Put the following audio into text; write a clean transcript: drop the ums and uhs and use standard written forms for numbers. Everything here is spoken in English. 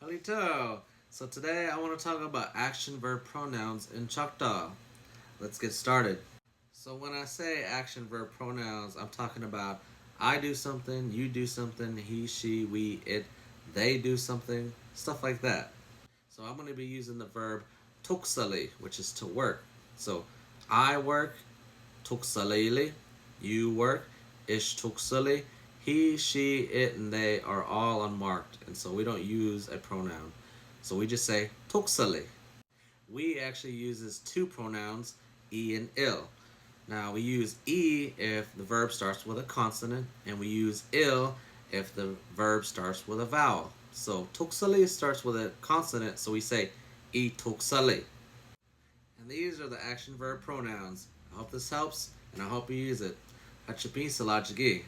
Halito! So today I want to talk about action verb pronouns in Choctaw. Let's get started. So when I say action verb pronouns, I'm talking about I do something, you do something, he, she, we, it, they do something, stuff like that. So I'm going to be using the verb tuksali, which is to work. So I work, tuksalili, you work, ish tuksali, he, she, it, and they are all unmarked, and so we don't use a pronoun. So we just say tuksali. We actually uses two pronouns, e and il. Now we use e if the verb starts with a consonant, and we use il if the verb starts with a vowel. So tuksali starts with a consonant, so we say e tuksali. And these are the action verb pronouns. I hope this helps, and I hope you use it. Hachapin salajagi.